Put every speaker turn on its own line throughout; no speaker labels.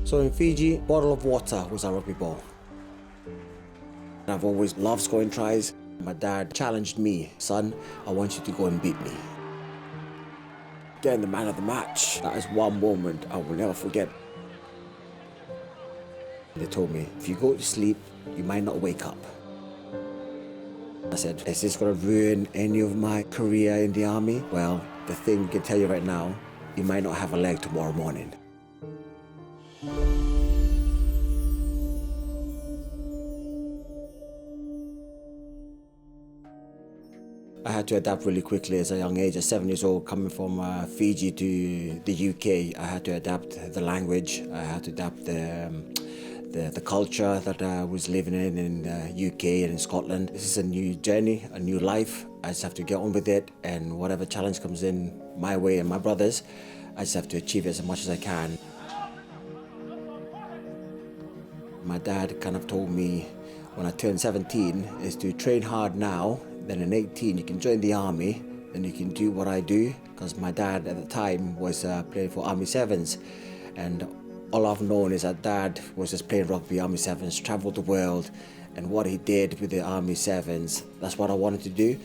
So in Fiji, bottle of water was our rugby ball. I've always loved scoring tries. My dad challenged me, son, I want you to go and beat me. Getting the man of the match, that is one moment I will never forget. They told me, if you go to sleep, you might not wake up. I said, is this going to ruin any of my career in the army? Well, the thing I can tell you right now, you might not have a leg tomorrow morning. I had to adapt really quickly as a young age. At 7 years old, coming from Fiji to the UK, I had to adapt the language. I had to adapt the culture that I was living in the UK and in Scotland. This is a new journey, a new life. I just have to get on with it, and whatever challenge comes in my way and my brothers, I just have to achieve it as much as I can. My dad kind of told me when I turned 17 is to train hard now, then in 18 you can join the army, then you can do what I do, because my dad at the time was playing for Army Sevens, and all I've known is that dad was just playing rugby, Army Sevens, travelled the world, and what he did with the Army Sevens, that's what I wanted to do.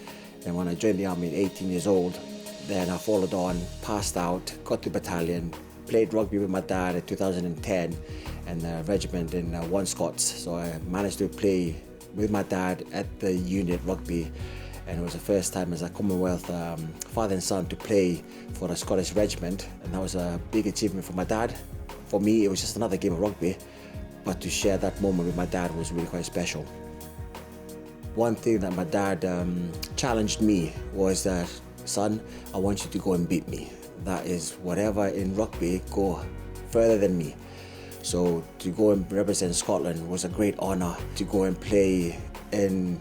And when I joined the army at 18 years old, then I followed on, passed out, got to battalion, played rugby with my dad in 2010 and the regiment in 1 Scots. So I managed to play with my dad at the unit rugby, and it was the first time as a Commonwealth father and son to play for a Scottish regiment, and that was a big achievement for my dad. For me, it was just another game of rugby, but to share that moment with my dad was really quite special. One thing that my dad challenged me was that, son, I want you to go and beat me. That is, whatever in rugby, go further than me. So to go and represent Scotland was a great honour, to go and play in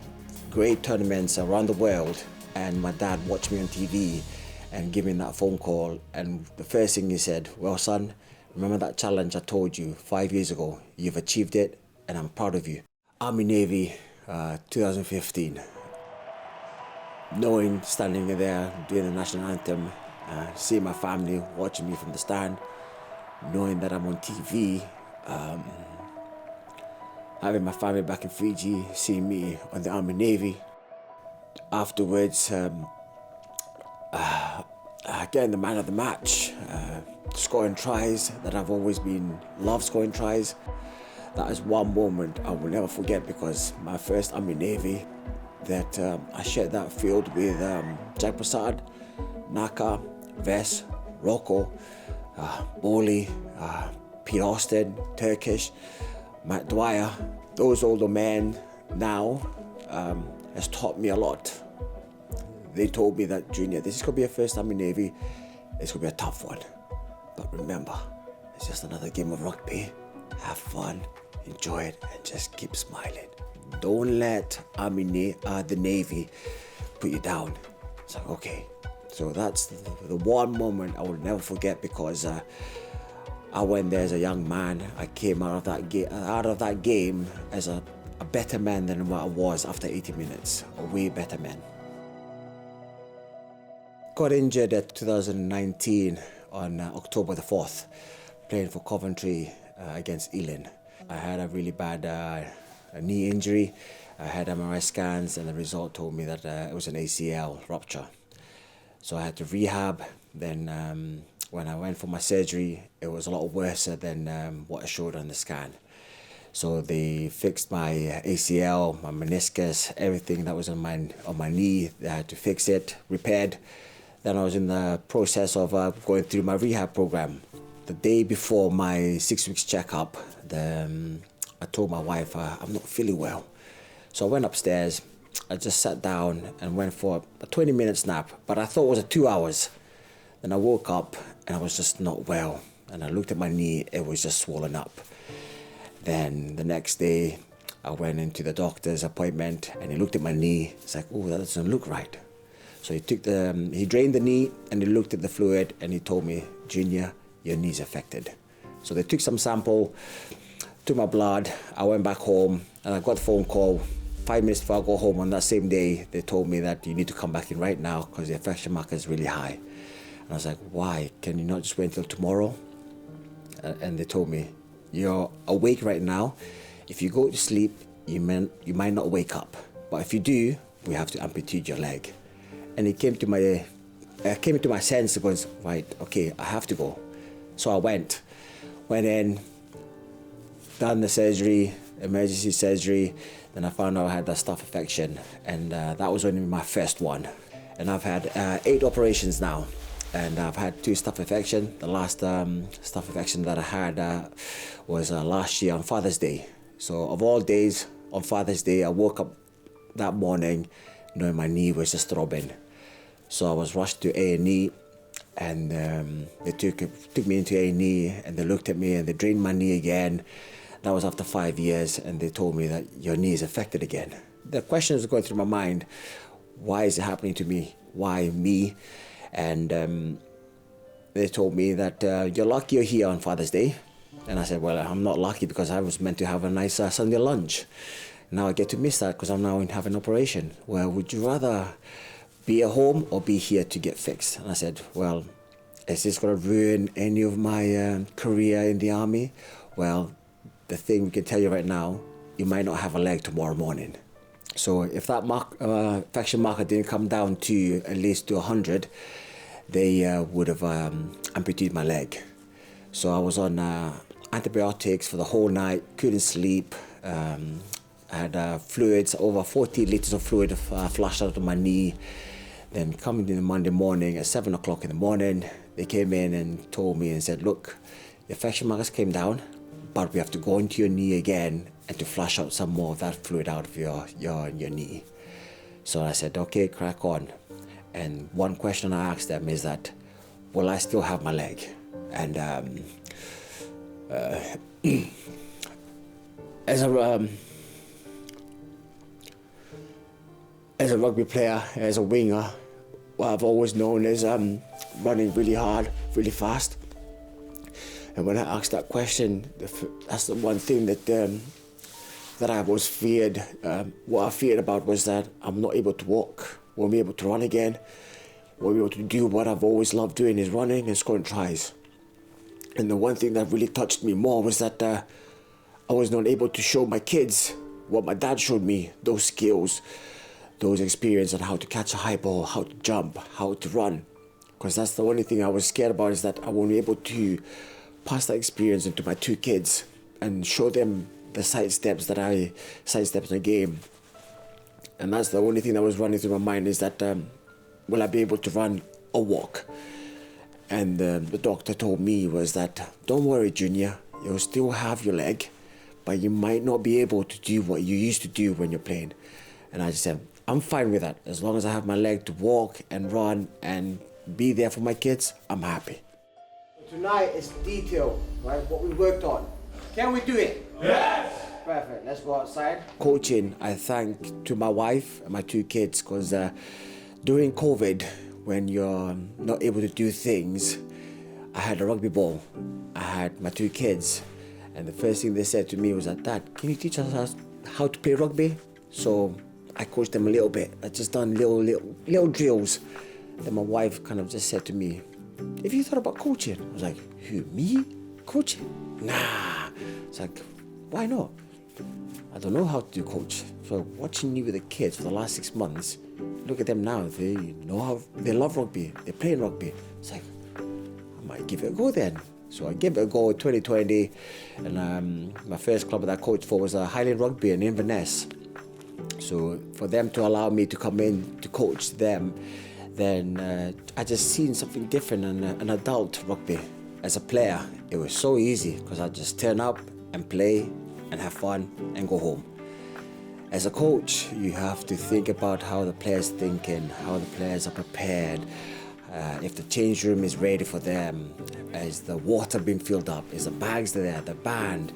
great tournaments around the world, and my dad watched me on TV and gave me that phone call, and the first thing he said, well son, remember that challenge I told you 5 years ago? You've achieved it and I'm proud of you. Army Navy 2015. Knowing, standing there doing the national anthem, seeing my family watching me from the stand, knowing that I'm on TV, having my family back in Fiji, seeing me on the Army Navy. Afterwards, getting the man of the match, scoring tries that I've always loved scoring tries. That is one moment I will never forget, because my first Army Navy, that I shared that field with Jack Prasad, Naka, Ves, Rocco, Boli, Pete Austin, Turkish, Matt Dwyer. Those older men now has taught me a lot. They told me that, Junior, this is going to be a first Army Navy, it's going to be a tough one. But remember, it's just another game of rugby. Have fun, enjoy it, and just keep smiling. Don't let the Navy put you down. It's like, okay. So that's the one moment I will never forget, because I went there as a young man. I came out of that game as a better man than what I was after 80 minutes. A way better man. Got injured at 2019 on October the 4th, playing for Coventry against Ealing. I had a really bad knee injury. I had MRI scans, and the result told me that it was an ACL rupture. So I had to rehab. Then when I went for my surgery, it was a lot worse than what I showed on the scan. So they fixed my ACL, my meniscus, everything that was on my knee. They had to fix it, repaired. Then I was in the process of going through my rehab program. The day before my 6 weeks checkup, I told my wife I'm not feeling well. So I went upstairs, I just sat down and went for a 20-minute nap, but I thought it was 2 hours. Then I woke up and I was just not well. And I looked at my knee, it was just swollen up. Then the next day, I went into the doctor's appointment and he looked at my knee. It's like, oh, that doesn't look right. So he drained the knee and he looked at the fluid and he told me, Junior, your knee's affected. So they took some sample, took my blood, I went back home and I got a phone call 5 minutes before I go home on that same day. They told me that you need to come back in right now because the infection marker is really high. And I was like, why? Can you not just wait until tomorrow? And they told me, you're awake right now. If you go to sleep, you might not wake up. But if you do, we have to amputate your leg. And it came to my sense. It was, right, okay, I have to go. So I went in, done the surgery, emergency surgery. Then I found out I had a staph infection, and that was only my first one. And I've had 8 operations now, and I've had 2 staph infection. The last staph infection that I had was last year on Father's Day. So of all days, on Father's Day, I woke up that morning knowing my knee was just throbbing. So I was rushed to A&E, and they took me into A&E, and they looked at me and they drained my knee again. That was after 5 years, and they told me that your knee is affected again. The question was going through my mind, why is it happening to me? Why me? And they told me that you're lucky you're here on Father's Day. And I said, well, I'm not lucky because I was meant to have a nice Sunday lunch. Now I get to miss that because I'm now having an operation. Well, would you rather be at home or be here to get fixed? And I said, well, is this going to ruin any of my career in the army? Well, the thing we can tell you right now, you might not have a leg tomorrow morning. So if that infection marker didn't come down to at least to 100, they would have amputated my leg. So I was on antibiotics for the whole night, couldn't sleep. I had fluids, over 40 liters of fluid flushed out of my knee. Then coming in the Monday morning at 7 o'clock in the morning, they came in and told me and said, look, the infection markers came down, but we have to go into your knee again and to flush out some more of that fluid out of your knee. So I said, okay, crack on. And one question I asked them is that, will I still have my leg? And as a rugby player, as a winger, what I've always known is running really hard, really fast. And when I asked that question, that's the one thing that I was feared. What I feared about was that I'm not able to walk, won't be able to run again, won't be able to do what I've always loved doing, is running and scoring tries. And the one thing that really touched me more was that I was not able to show my kids what my dad showed me, those skills, those experiences on how to catch a high ball, how to jump, how to run. Because that's the only thing I was scared about, is that I won't be able to pass that experience into my 2 kids and show them the sidesteps in the game. And that's the only thing that was running through my mind, is that will I be able to run or walk? And the doctor told me was that, don't worry, Junior, you'll still have your leg, but you might not be able to do what you used to do when you're playing. And I just said, I'm fine with that. As long as I have my leg to walk and run and be there for my kids, I'm happy. Tonight is detail, right? What we worked on. Can we do it?
Yes!
Perfect. Let's go outside. Coaching, I thank to my wife and my 2 kids, because during COVID, when you're not able to do things, I had a rugby ball. I had my 2 kids, and the first thing they said to me was that, Dad, can you teach us how to play rugby? So I coached them a little bit. I just done little drills. Then my wife kind of just said to me, have you thought about coaching? I was like, who, me? Coaching? Nah. It's like, why not? I don't know how to do coach. So watching you with the kids for the last 6 months, look at them now. They know how, they love rugby. They play rugby. It's like, I might give it a go then. So I gave it a go in 2020, and my first club that I coached for was Highland Rugby in Inverness. So for them to allow me to come in to coach them, then I just seen something different in an adult rugby. As a player, it was so easy because I just turn up and play and have fun and go home. As a coach, you have to think about how the players thinking, how the players are prepared, if the change room is ready for them, is the water being filled up, is the bags there, the band.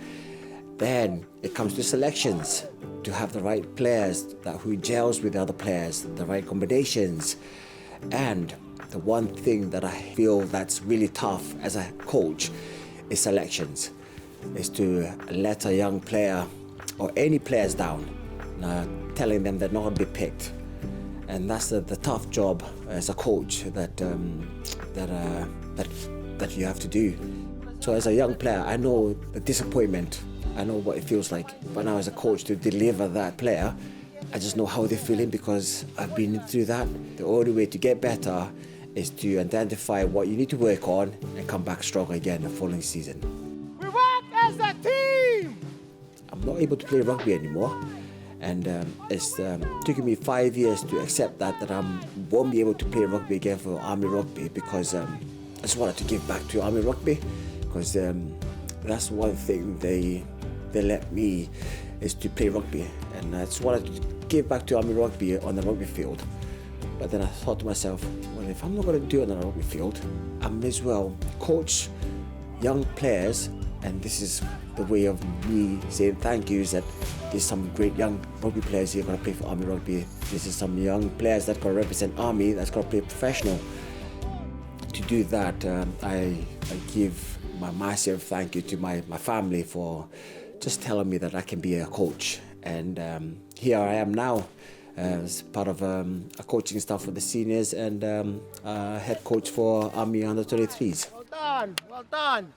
Then it comes to selections, to have the right players who gels with the other players, the right combinations. And the one thing that I feel that's really tough as a coach is selections, is to let a young player or any players down, telling them they're not going to be picked. And that's the tough job as a coach that you have to do. So as a young player, I know the disappointment. I know what it feels like. But now as a coach, to deliver that player, I just know how they're feeling because I've been through that. The only way to get better is to identify what you need to work on and come back stronger again the following season.
We work as a team!
I'm not able to play rugby anymore, and it's taken me 5 years to accept that I won't be able to play rugby again for Army Rugby because I just wanted to give back to Army Rugby because that's one thing they let me is to play rugby, and I just wanted to give back to Army Rugby on the rugby field. But then I thought to myself, well, if I'm not going to do it on the rugby field, I may as well coach young players, and this is the way of me saying thank you, is that there's some great young rugby players here going to play for Army Rugby. This is some young players that going to represent Army, that's going to play professional. To do that, I give my massive thank you to my family for just telling me that I can be a coach. And here I am now as part of a coaching staff for the seniors and head coach for Army Under-23s.
Well done, well done.